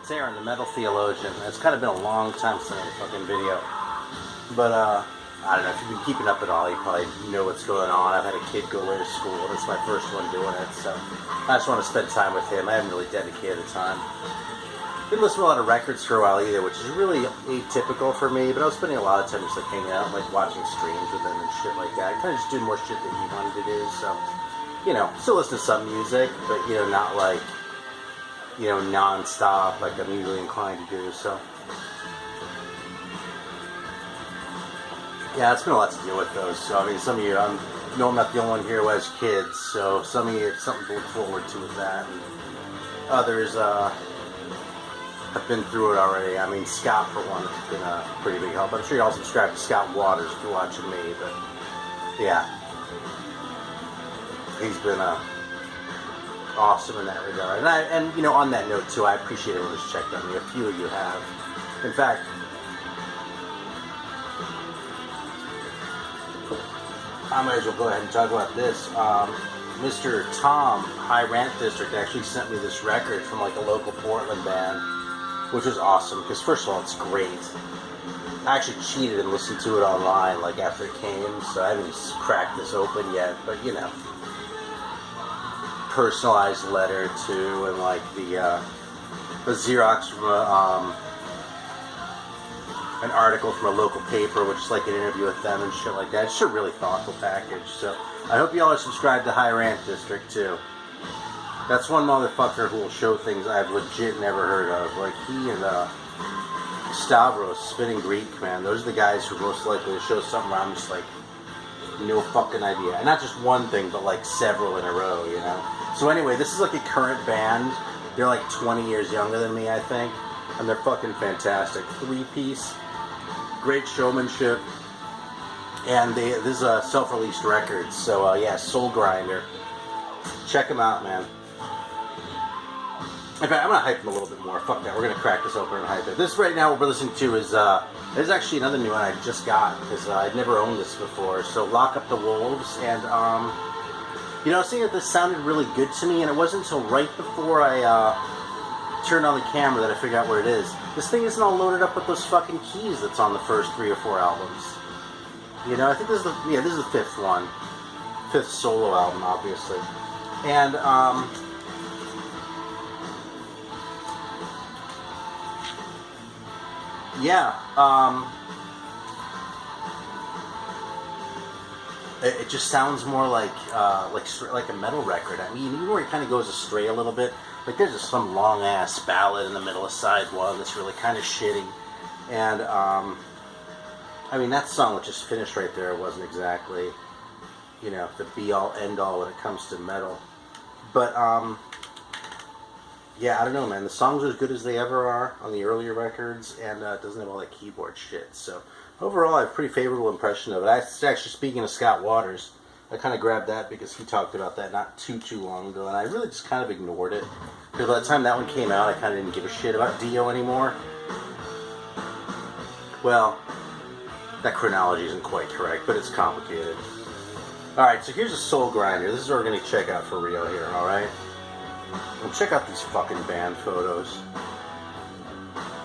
It's Aaron, the Metal Theologian. It's kind of been a long time since I made a fucking video. But, I don't know, if you've been keeping up at all, you probably know what's going on. I've had a kid go away to school, and it's my first one doing it, so I just want to spend time with him. I haven't really dedicated the time. Didn't listen to a lot of records for a while either, which is really atypical for me, but I was spending a lot of time just like hanging out, like watching streams with him and shit like that. Kind of just doing more shit that he wanted to do, so, you know, still listen to some music, but, you know, not like, you know, non-stop like I'm usually inclined to do, so. Yeah, it's been a lot to deal with those, so, I mean, some of you, I know I'm not the only one here who has kids, so some of you have something to look forward to with that, and others, have been through it already. I mean, Scott, for one, has been a pretty big help. I'm sure you all subscribe to Scott Waters if you're watching me, but yeah. He's been awesome in that regard. And you know, on that note, too, I appreciate everyone who's checked on me. A few of you have. In fact, I might as well go ahead and talk about this. Mr. Tom, High Rant District, actually sent me this record from like a local Portland band, which was awesome, because first of all, it's great. I actually cheated and listened to it online, like, after it came, so I haven't cracked this open yet, but, you know. Personalized letter, too, and, like, the Xerox from an article from a local paper, which is, like, an interview with them and shit like that. It's just a really thoughtful package, so I hope you all are subscribed to High Rant District, too. That's one motherfucker who will show things I've legit never heard of. Like, he and Stavros, Spinning Greek, man. Those are the guys who are most likely to show something where I'm just like, no fucking idea. And not just one thing, but like several in a row, you know? So anyway, this is like a current band. They're like 20 years younger than me, I think. And they're fucking fantastic. 3-piece, great showmanship. And this is a self-released record. So yeah, Soul Grinder. Check them out, man. In fact, I'm going to hype them a little bit more. Fuck that. We're going to crack this open and hype it. This right now, what we're listening to is, there's actually another new one I just got, because I'd never owned this before. So, Lock Up the Wolves. And, you know, I was thinking that this sounded really good to me, and it wasn't until right before I turned on the camera that I figured out what it is. This thing isn't all loaded up with those fucking keys that's on the first 3 or 4 albums. You know, I think this is the 5th one. 5th solo album, obviously. And, yeah, it just sounds more like a metal record. I mean, even where it kind of goes astray a little bit. Like, there's just some long-ass ballad in the middle of side one that's really kind of shitty. And, I mean, that song which just finished right there wasn't exactly, you know, the be-all, end-all when it comes to metal. But, yeah, I don't know, man. The songs are as good as they ever are on the earlier records, and it doesn't have all that keyboard shit. So, overall, I have a pretty favorable impression of it. Actually, speaking of Scott Waters, I kind of grabbed that because he talked about that not too long ago, and I really just kind of ignored it. Because by the time that one came out, I kind of didn't give a shit about Dio anymore. Well, that chronology isn't quite correct, but it's complicated. Alright, so here's a Soul Grinder. This is what we're going to check out for real here, alright? And check out these fucking band photos.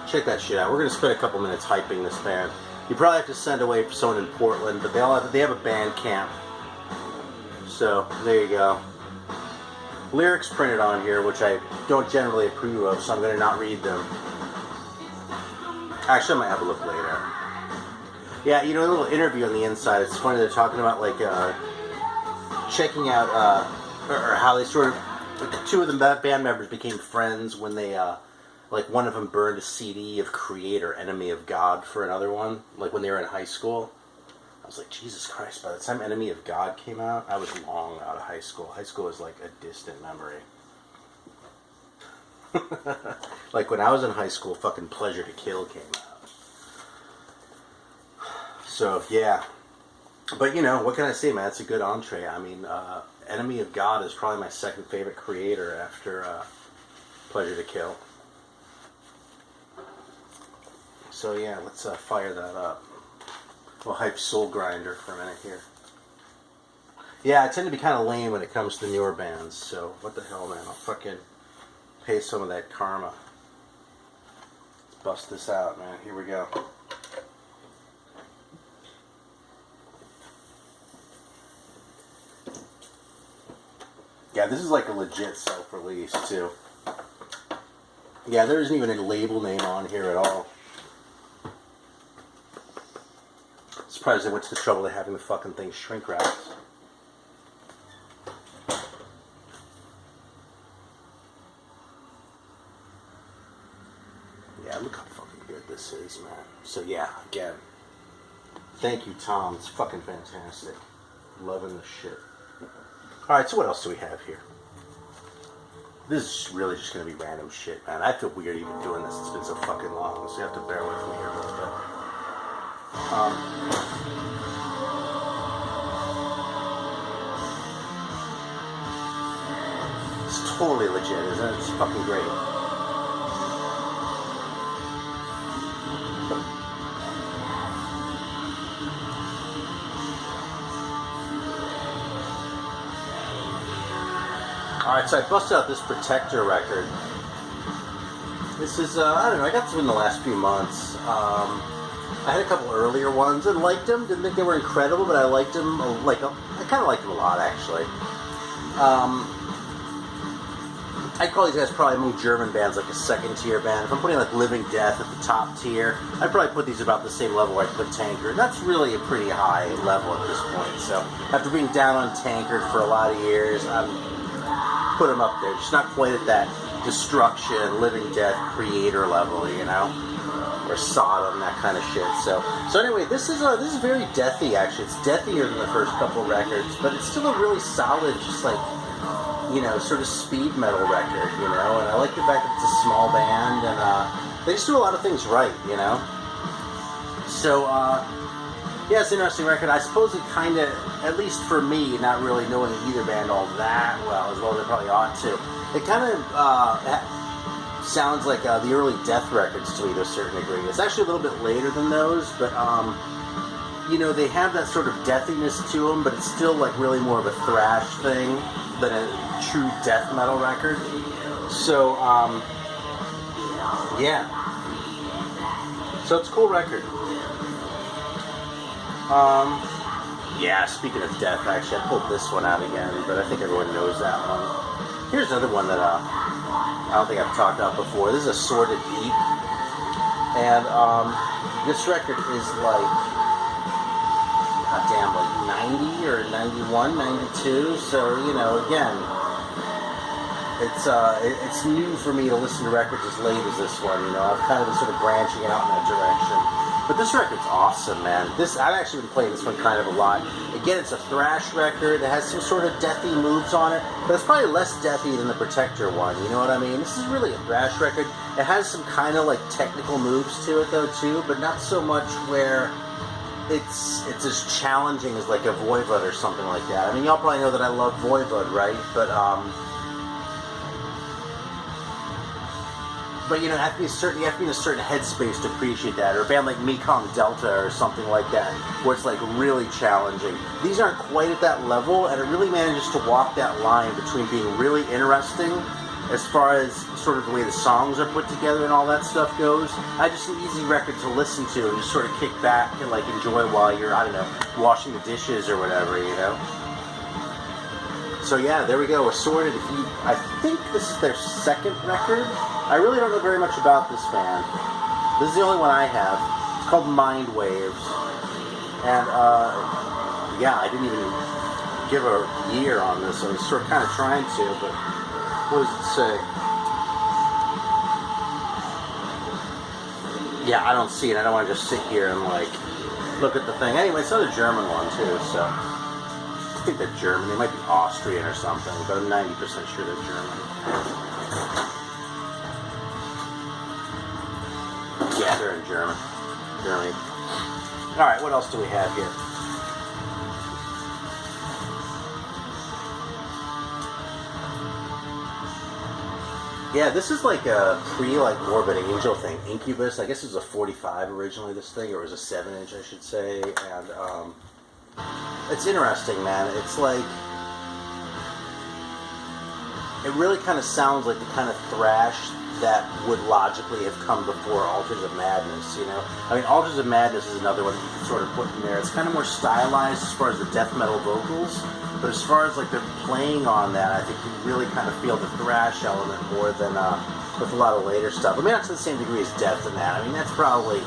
Check that shit out. We're going to spend a couple minutes hyping this band. You probably have to send away for someone in Portland, but they have a band camp. So, there you go. Lyrics printed on here, which I don't generally approve of, so I'm going to not read them. Actually, I might have a look later. Yeah, you know, a little interview on the inside. It's funny, they're talking about, like, checking out, or how they sort of, like, the 2 of the band members became friends when they, like, one of them burned a CD of Creator, Enemy of God for another one, like, when they were in high school. I was like, Jesus Christ, by the time Enemy of God came out, I was long out of high school. High school was, like, a distant memory. Like, when I was in high school, fucking Pleasure to Kill came out. So, yeah. But, you know, what can I say, man? It's a good entree. I mean, Enemy of God is probably my second favorite Creator after Pleasure to Kill. So, yeah, let's fire that up. We'll hype Soul Grinder for a minute here. Yeah, I tend to be kind of lame when it comes to newer bands, so what the hell, man? I'll fucking pay some of that karma. bust this out, man. Here we go. Yeah, this is like a legit self-release, too. Yeah, there isn't even a label name on here at all. Surprised they went to the trouble of having the fucking thing shrink wrapped. Yeah, look how fucking good this is, man. So yeah, again, thank you, Tom. It's fucking fantastic. Loving this shit. Alright, so what else do we have here? This is really just going to be random shit, man. I feel weird even doing this. It's been so fucking long, so you have to bear with me here a little bit. It's totally legit, isn't it? It's fucking great. Alright, so I busted out this Protector record. This is, I don't know, I got this in the last few months. I had a couple earlier ones and liked them. Didn't think they were incredible, but I liked them, I kind of liked them a lot, actually. I'd call these guys probably among German bands like a second-tier band. If I'm putting like Living Death at the top tier, I'd probably put these about the same level where I'd put Tankard. And that's really a pretty high level at this point. So after being down on Tankard for a lot of years, put them up there. Just not quite at that Destruction, Living Death, Creator level, you know, or Sodom, that kind of shit. So anyway, this is very deathy. Actually, it's deathier than the first couple records, but it's still a really solid, just like, you know, sort of speed metal record, you know. And I like the fact that it's a small band, and they just do a lot of things right, you know. So yeah, it's an interesting record. I suppose it kind of, at least for me, not really knowing either band all that well as they probably ought to, it kind of sounds like the early Death records to me to a certain degree. It's actually a little bit later than those, but, you know, they have that sort of deathiness to them, but it's still like really more of a thrash thing than a true death metal record. So, yeah. So it's a cool record. Yeah, speaking of death, actually, I pulled this one out again, but I think everyone knows that one. Here's another one that I don't think I've talked about before. This is a Sordid Deep, and this record is like, goddamn, like 90 or 91, 92. So you know, again, it's new for me to listen to records as late as this one. You know, I've kind of been sort of branching out in that direction. But this record's awesome, man. I've actually been playing this one kind of a lot. Again, it's a thrash record. It has some sort of deathy moves on it, but it's probably less deathy than the Protector one, you know what I mean? This is really a thrash record. It has some kind of like technical moves to it though too, but not so much where it's as challenging as like a Voivod or something like that. I mean, y'all probably know that I love Voivod, right? But you know, you have to be in a certain headspace to appreciate that. Or a band like Mekong Delta or something like that, where it's like really challenging. These aren't quite at that level, and it really manages to walk that line between being really interesting, as far as sort of the way the songs are put together and all that stuff goes. Just an easy record to listen to and just sort of kick back and like enjoy while you're, I don't know, washing the dishes or whatever, you know. So yeah, there we go. Assorted. I think this is their second record. I really don't know very much about this band. This is the only one I have. It's called Mind Waves. And, yeah, I didn't even give a year on this. I was sort of kind of trying to, but what does it say? Yeah, I don't see it. I don't want to just sit here and, like, look at the thing. Anyway, it's another German one, too, so I think they're German. They might be Austrian or something, but I'm 90% sure they're German. Yeah, they're in Germany. Alright, what else do we have here? Yeah, this is like a Morbid Angel thing. Incubus, I guess it was a 45 originally, this thing, or it was a 7-inch, I should say. And, it's interesting, man. It's like, it really kind of sounds like the kind of thrash that would logically have come before Altars of Madness, you know? I mean, Altars of Madness is another one that you can sort of put in there. It's kind of more stylized as far as the death metal vocals, but as far as like they're playing on that, I think you really kind of feel the thrash element more than with a lot of later stuff. I mean, not to the same degree as Death in that. I mean, that's probably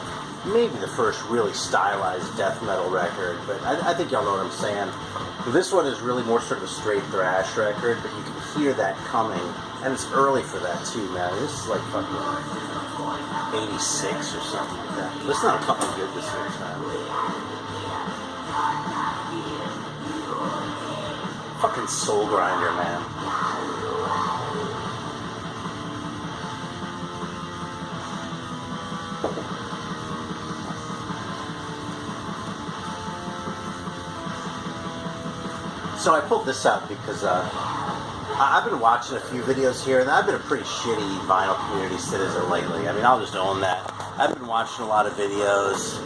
maybe the first really stylized death metal record, but I think y'all know what I'm saying. This one is really more sort of a straight thrash record, but you can hear that coming, and it's early for that too, man. This is like fucking 86 or something like that. Listen to a couple good this year, man. Fucking soul grinder, man. So I pulled this out because I've been watching a few videos here, and I've been a pretty shitty vinyl community citizen lately. I mean, I'll just own that. I've been watching a lot of videos.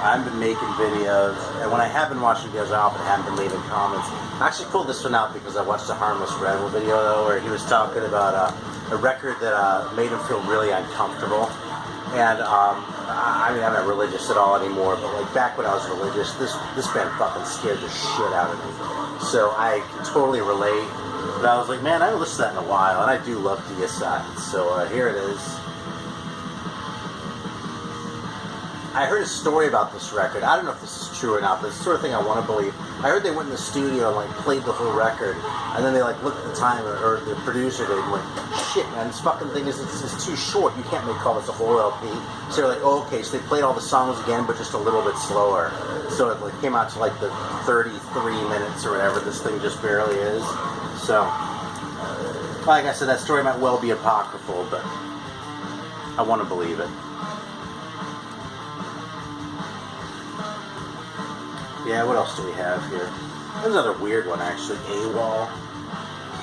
I've been making videos, and when I have been watching videos, I often haven't been leaving comments. I actually pulled this one out because I watched a Harmless Rebel video, though, where he was talking about a record that made him feel really uncomfortable. And I mean, I'm not religious at all anymore, but like back when I was religious, this band fucking scared the shit out of me. So I can totally relate. But I was like, man, I haven't listened to that in a while, and I do love Deicide. So here it is. I heard a story about this record. I don't know if this is true or not, but it's the sort of thing I want to believe. I heard they went in the studio and like played the whole record, and then they like looked at the time, or the producer did, and went, shit, man, this fucking thing is it's too short. You can't call this a whole LP. So they're like, oh, okay. So they played all the songs again, but just a little bit slower. So it like came out to like the 33 minutes or whatever this thing just barely is. So, like I said, that story might well be apocryphal, but I want to believe it. Yeah, what else do we have here? There's another weird one, actually. AWOL.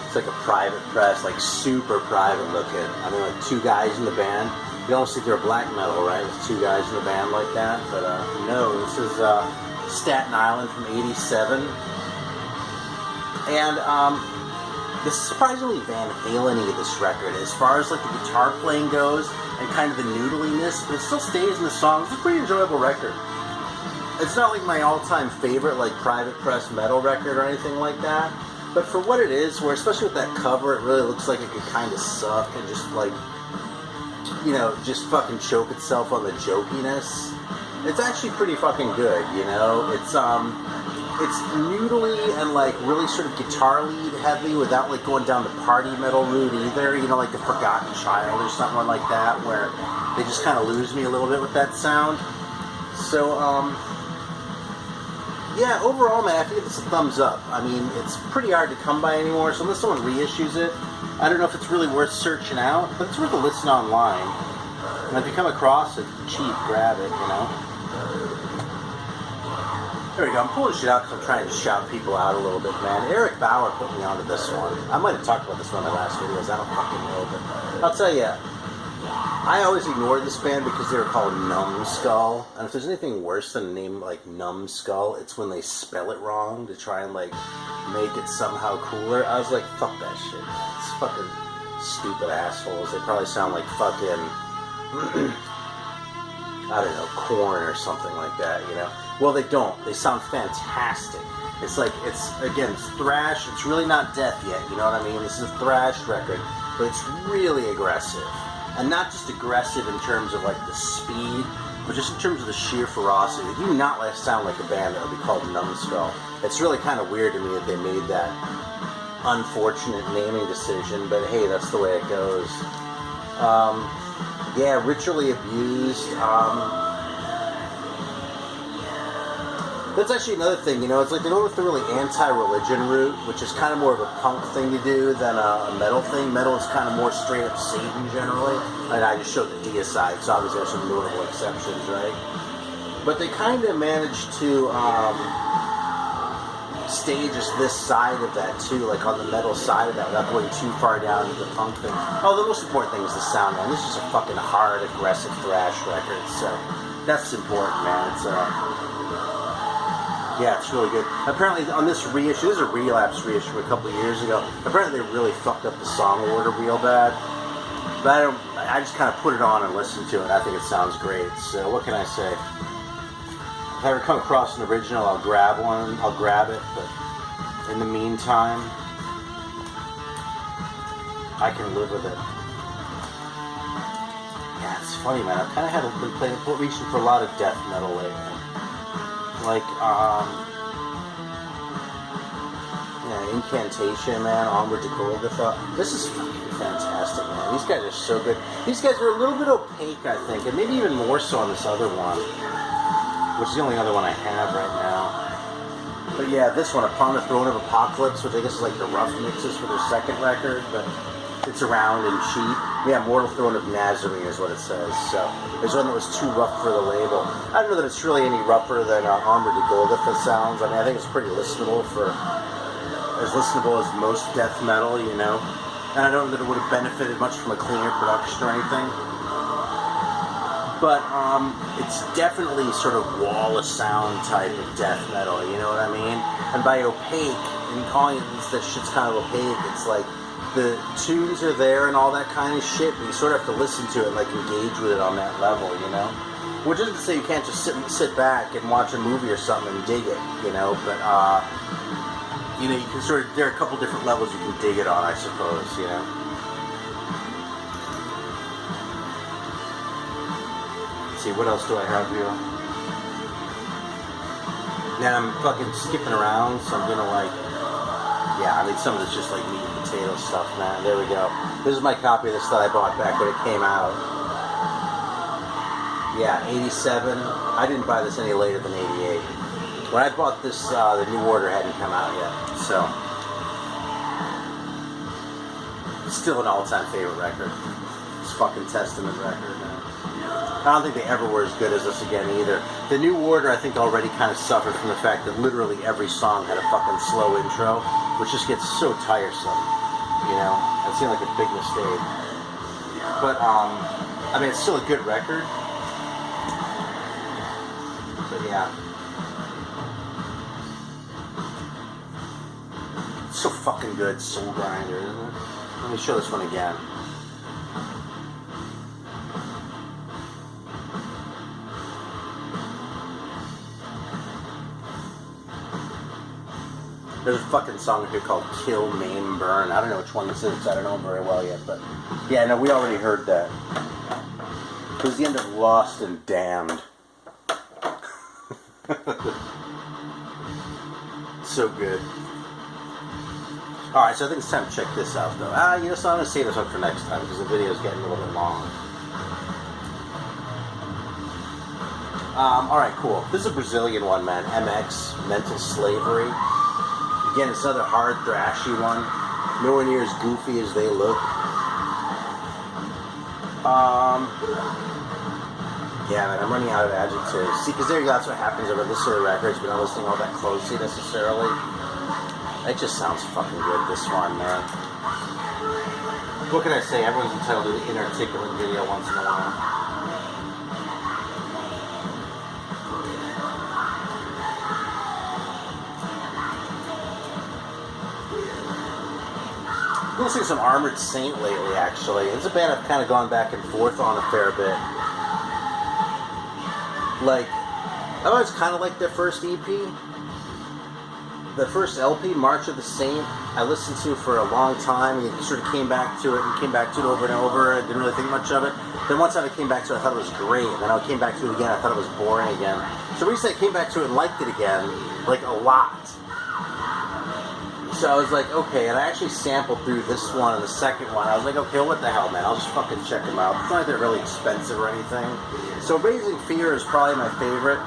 It's like a private press, like super private looking. I mean, like two guys in the band. You don't think they're black metal, right? With two guys in the band like that. But no, this is Staten Island from '87. And this is surprisingly Van Halen-y, this record. As far as like the guitar playing goes and kind of the noodliness, but it still stays in the songs. It's a pretty enjoyable record. It's not like my all-time favorite, like, private press metal record or anything like that. But for what it is, where especially with that cover, it really looks like it could kind of suck and just, like, you know, just fucking choke itself on the jokiness. It's actually pretty fucking good, you know? It's noodly and, like, really sort of guitar lead heavy without, like, going down the party metal route either. You know, like The Forgotten Child or something like that, where they just kind of lose me a little bit with that sound. So, yeah, overall, man, I think it's a thumbs up. I mean, it's pretty hard to come by anymore, so unless someone reissues it, I don't know if it's really worth searching out, but it's worth a listen online. And if you come across it cheap, grab it, you know. There we go. I'm pulling shit out because I'm trying to shout people out a little bit, man. Eric Bauer put me onto this one. I might have talked about this one in my last videos. I don't fucking know, but I'll tell you, I always ignored this band because they were called Numbskull, and if there's anything worse than a name like Numbskull, it's when they spell it wrong to try and like make it somehow cooler. I was like, fuck that shit, man. It's fucking stupid assholes. They probably sound like fucking I don't know, Korn or something like that, you know? Well, they don't. They sound fantastic. It's like, it's thrash. It's really not death yet, you know what I mean? This is a thrash record, but it's really aggressive. And not just aggressive in terms of like the speed, but just in terms of the sheer ferocity. They do not sound like a band that would be called Numbskull. It's really kind of weird to me that they made that unfortunate naming decision, but hey, that's the way it goes. Yeah, Ritually Abused. That's actually another thing, you know, it's like they go with the really anti-religion route, which is kind of more of a punk thing to do than a metal thing. Metal is kind of more straight up Satan generally, and I just showed the Deicide, so obviously there's some notable exceptions, right? But they kind of managed to stage this side of that too, like on the metal side of that, without going too far down into the punk thing. Oh, the most important thing is the sound, man. This is a fucking hard, aggressive thrash record, so that's important, man. It's yeah, it's really good. Apparently, on this reissue, this is a Relapse reissue a couple of years ago. Apparently, they really fucked up the song order real bad. But I just kind of put it on and listen to it. I think it sounds great. So what can I say? If I ever come across an original, I'll grab one. I'll grab it. But in the meantime, I can live with it. Yeah, it's funny, man. I've kind of been reaching for a lot of death metal lately. Like, Incantation, man, Onward to Golgotha. This is fucking fantastic, man. These guys are so good. These guys are a little bit opaque, I think, and maybe even more so on this other one, which is the only other one I have right now. But yeah, this one, Upon the Throne of Apocalypse, which I guess is like the rough mixes for their second record, but it's around and cheap. Yeah, Mortal Throne of Nazarene is what it says. So there's one that was too rough for the label. I don't know that it's really any rougher than Onward to Golgotha sounds. I mean, I think it's pretty listenable as listenable as most death metal, you know. And I don't know that it would have benefited much from a cleaner production or anything. But it's definitely sort of wall of sound type of death metal, you know what I mean? And by opaque, and calling it that shit's kind of opaque, it's like the tunes are there and all that kind of shit, but you sort of have to listen to it and like engage with it on that level, you know? Which isn't to say you can't just sit back and watch a movie or something and dig it, you know, but you know, you can sort of, there are a couple different levels you can dig it on, I suppose, you know? Let's see, what else do I have here? Now I'm fucking skipping around, so I'm gonna like, yeah, I mean, some of it's just like meat and potato stuff, man. There we go. This is my copy of this that I bought back when it came out. Yeah, 87. I didn't buy this any later than 88. When I bought this, the New Order hadn't come out yet, so it's still an all-time favorite record. It's fucking Testament record, man. I don't think they ever were as good as this again either. The New Order, I think, already kind of suffered from the fact that literally every song had a fucking slow intro, which just gets so tiresome, you know? That seemed like a big mistake. But, I mean, it's still a good record. But, yeah. It's so fucking good, Soul Grinder, isn't it? Let me show this one again. There's a fucking song here called Kill, Maim, Burn. I don't know which one this is. I don't know them very well yet, but yeah, no, we already heard that. It was the end of Lost and Damned. So good. Alright, so I think it's time to check this out, though. You know, so I'm going to save this one for next time, because the video's getting a little bit long. Alright, cool. This is a Brazilian one, man. MX, Mental Slavery. Again, it's another hard, thrashy one. Nowhere near as goofy as they look. Yeah, man, I'm running out of adjectives. See, because that's what happens when I listen to the records, but not listening all that closely necessarily. It just sounds fucking good, this one, man. What can I say? Everyone's entitled to an inarticulate video once in a while. I've been listening to some Armored Saint lately, actually. It's a band I've kind of gone back and forth on a fair bit. Like, I always kind of liked their first EP. The first LP, March of the Saint, I listened to for a long time. And sort of came back to it and came back to it over and over. I didn't really think much of it. Then once I came back to it, I thought it was great. And then I came back to it again, I thought it was boring again. So recently I came back to it and liked it again, like a lot. So I was like, okay, and I actually sampled through this one and the second one. I was like, okay, well, what the hell, man? I'll just fucking check them out. It's not like they're really expensive or anything. So Raising Fear is probably my favorite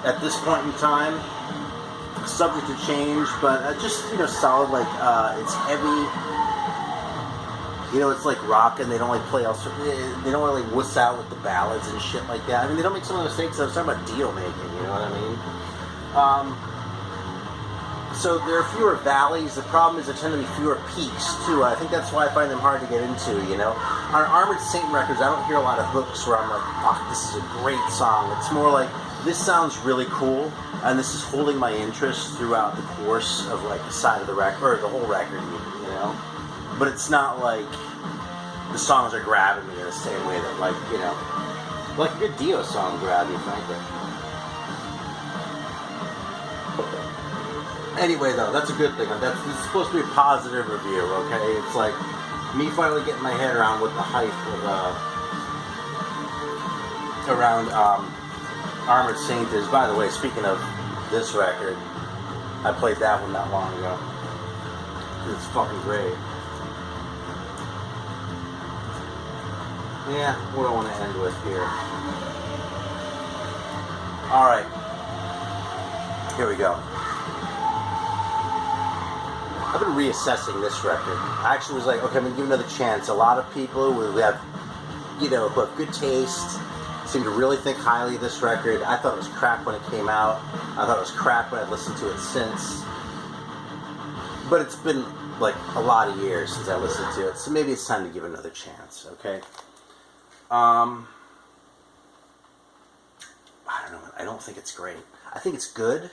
at this point in time. Subject to change, but just, you know, solid, like, it's heavy. You know, it's like rock, and they don't like play else. They don't really wuss out with the ballads and shit like that. I mean, they don't make some of the mistakes. I was talking about deal making, you know what I mean? So there are fewer valleys. The problem is there tend to be fewer peaks, too. I think that's why I find them hard to get into, you know? On Armored Saint records, I don't hear a lot of hooks where I'm like, fuck, this is a great song. It's more like, this sounds really cool, and this is holding my interest throughout the course of, like, the side of the record, or the whole record, you know? But it's not like, the songs are grabbing me in the same way that, like, you know, like a good Dio song grab you, frankly. Anyway, though, that's a good thing. This is supposed to be a positive review, okay? It's like me finally getting my head around what the hype of, around Armored Saint is. By the way, speaking of this record, I played that one not long ago. It's fucking great. Yeah, what do I want to end with here? Alright. Here we go. I've been reassessing this record. I actually was like, okay, I'm going to give it another chance. A lot of people who have, you know, who have good taste seem to really think highly of this record. I thought it was crap when it came out. I thought it was crap when I've listened to it since. But it's been, like, a lot of years since I listened to it, so maybe it's time to give it another chance, okay? I don't know. I don't think it's great. I think it's good,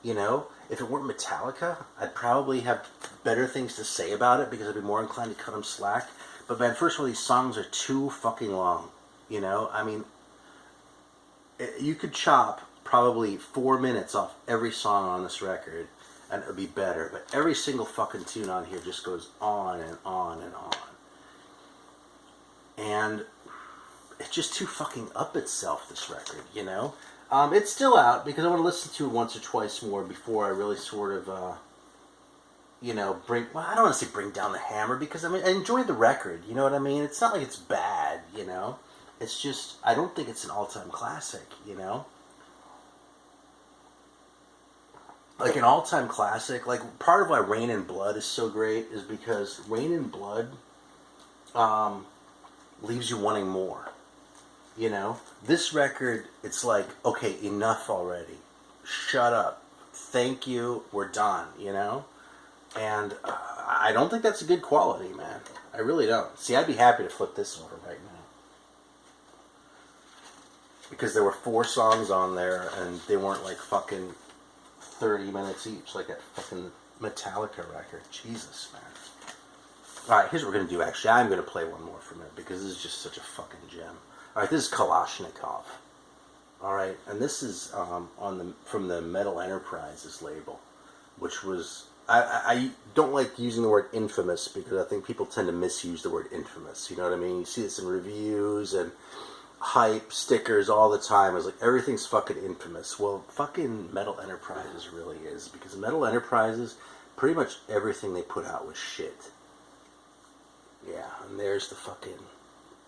you know. If it weren't Metallica, I'd probably have better things to say about it because I'd be more inclined to cut them slack. But man, first of all, these songs are too fucking long, you know. I mean, you could chop probably 4 minutes off every song on this record and it would be better. But every single fucking tune on here just goes on and on and on. And it's just too fucking up itself, this record, you know? It's still out because I want to listen to it once or twice more before I really sort of, you know, I don't want to say bring down the hammer because, I mean, I enjoy the record, you know what I mean? It's not like it's bad, you know? It's just, I don't think it's an all-time classic, you know? Like an all-time classic, like part of why Rain and Blood is so great is because Rain and Blood leaves you wanting more. You know, this record, it's like, okay, enough already. Shut up. Thank you. We're done, you know? And I don't think that's a good quality, man. I really don't. See, I'd be happy to flip this over right now. Because there were 4 songs on there, and they weren't like fucking 30 minutes each, like that fucking Metallica record. Jesus, man. Alright, here's what we're going to do, actually. I'm going to play one more from it, because this is just such a fucking gem. Alright, this is Kalashnikov. Alright, and this is from the Metal Enterprises label, which was... I don't like using the word infamous, because I think people tend to misuse the word infamous, you know what I mean? You see this in reviews and hype, stickers all the time. It's like, everything's fucking infamous. Well, fucking Metal Enterprises really is, because Metal Enterprises, pretty much everything they put out was shit. Yeah, and there's the fucking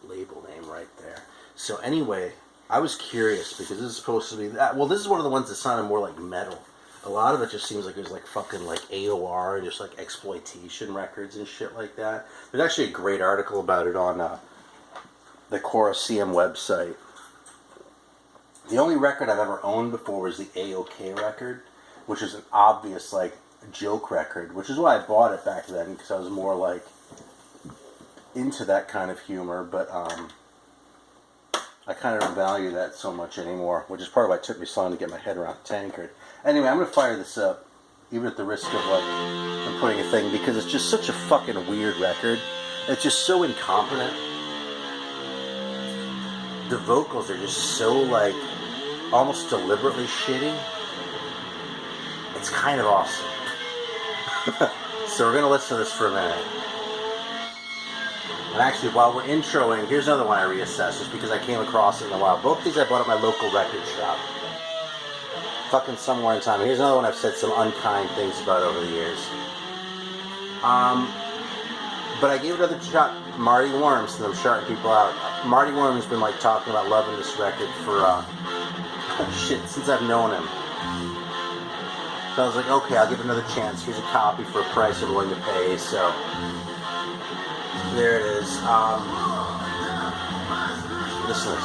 label name right there. So anyway, I was curious because this is supposed to be that. Well, this is one of the ones that sounded more like metal. A lot of it just seems like it was like fucking like AOR and just like exploitation records and shit like that. There's actually a great article about it on the Colosseum website. The only record I've ever owned before was the AOK record, which is an obvious like joke record, which is why I bought it back then, because I was more like into that kind of humor, but I kind of don't value that so much anymore, which is part of why it took me so long to get my head around Tankard. Anyway, I'm going to fire this up, even at the risk of like putting a thing, because it's just such a fucking weird record. It's just so incompetent. The vocals are just so like almost deliberately shitty. It's kind of awesome. So we're going to listen to this for a minute. And actually, while we're introing, here's another one I reassessed, just because I came across it in a while. Both these I bought at my local record shop. Fucking somewhere in time. Here's another one I've said some unkind things about over the years. But I gave it another shot. Marty Worms, and I'm shouting people out. Marty Worms has been like talking about loving this record for shit since I've known him. So I was like, okay, I'll give it another chance. Here's a copy for a price I'm willing to pay. So there it is. Listen.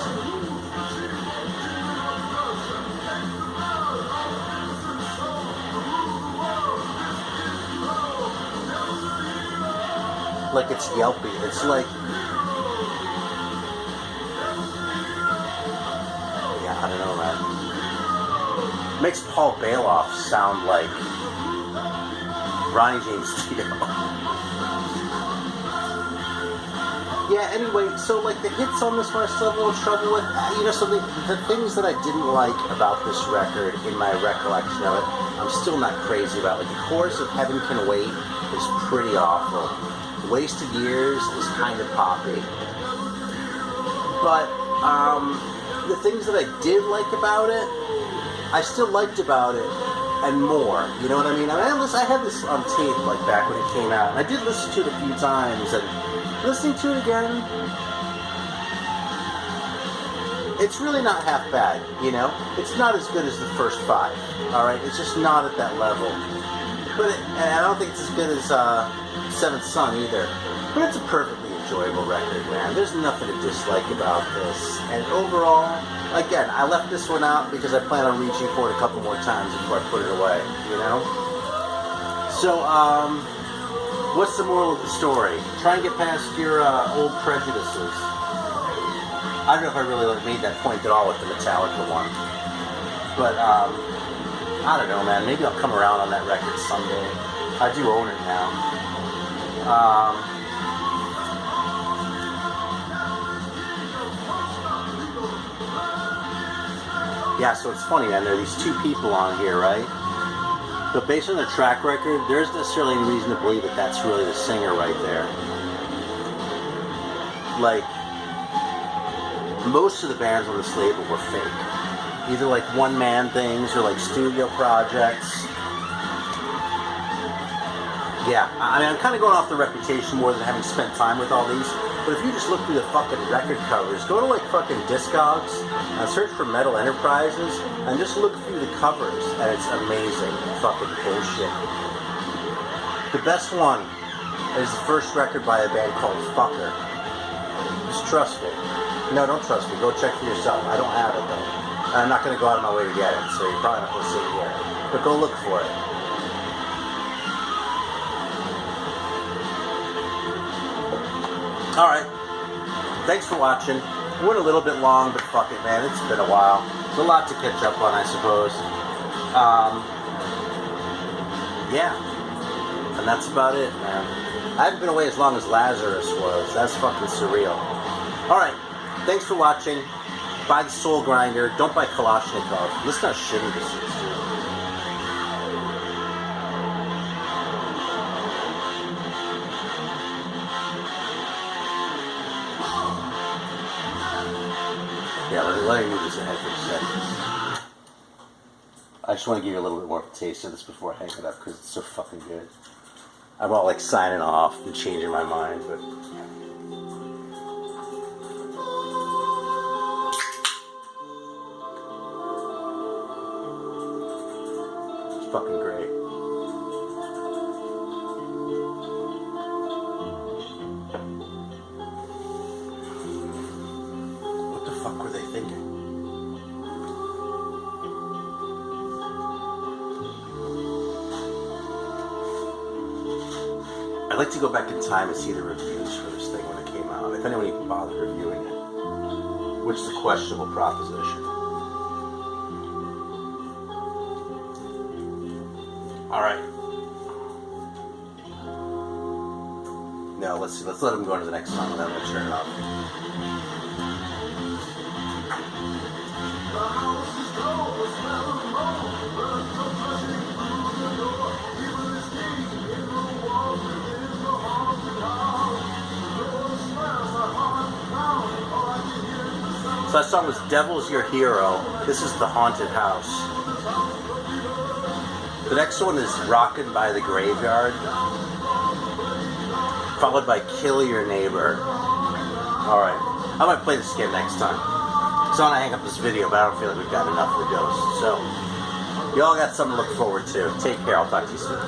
Like it's yelpy. It's like, yeah, I don't know, man. It makes Paul Bailoff sound like Ronnie James Dio. Yeah, anyway, so like the hits on this one I still have a little trouble with. You know, so the things that I didn't like about this record in my recollection of it, I'm still not crazy about. Like the chorus of Heaven Can Wait is pretty awful. Wasted Years is kind of poppy. But the things that I did like about it, I still liked about it, and more. You know what I mean? I had this on tape like back when it came out, and I did listen to it a few times, and listening to it again, it's really not half bad, you know? It's not as good as the first 5, alright? It's just not at that level. And I don't think it's as good as Seventh Son either. But it's a perfectly enjoyable record, man. There's nothing to dislike about this. And overall, again, I left this one out because I plan on reaching for it a couple more times before I put it away, you know? So, what's the moral of the story? Try and get past your old prejudices. I don't know if I really made that point at all with the Metallica one. But, I don't know, man. Maybe I'll come around on that record someday. I do own it now. Yeah, so it's funny, man. There are these 2 people on here, right? But based on their track record, there isn't necessarily any reason to believe that that's really the singer right there. Like, most of the bands on this label were fake. Either like one-man things or like studio projects. Yeah, I mean, I'm kind of going off the reputation more than having spent time with all these. But if you just look through the fucking record covers, go to like fucking Discogs and search for Metal Enterprises and just look through the covers, and it's amazing fucking bullshit. The best one is the first record by a band called Fucker. Just trust me. No, don't trust me. Go check for yourself. I don't have it though. I'm not going to go out of my way to get it, so you're probably not going to see it here. But go look for it. Alright. Thanks for watching. It went a little bit long, but fuck it, man. It's been a while. There's a lot to catch up on, I suppose. Yeah. And that's about it, man. I haven't been away as long as Lazarus was. That's fucking surreal. Alright. Thanks for watching. Buy the Soul Grinder. Don't buy Kalashnikov. Listen to how shitty this is, dude. Yeah, let me move this ahead for a second. I just want to give you a little bit more of a taste of this before I hang it up because it's so fucking good. I'm all like signing off and changing my mind, but... fucking great. What the fuck were they thinking? I'd like to go back in time and see the reviews for this thing when it came out. If anyone even bothered reviewing it. Which is a questionable proposition. Alright. No, let's see. Let's let him go into the next song and then we'll turn it off. So that song was Devil's Your Hero. This is The Haunted House. The next one is Rockin' by the Graveyard, followed by Kill Your Neighbor. Alright, I might play this again next time. So I want to hang up this video, but I don't feel like we've got enough of the dose. So, y'all got something to look forward to. Take care, I'll talk to you soon.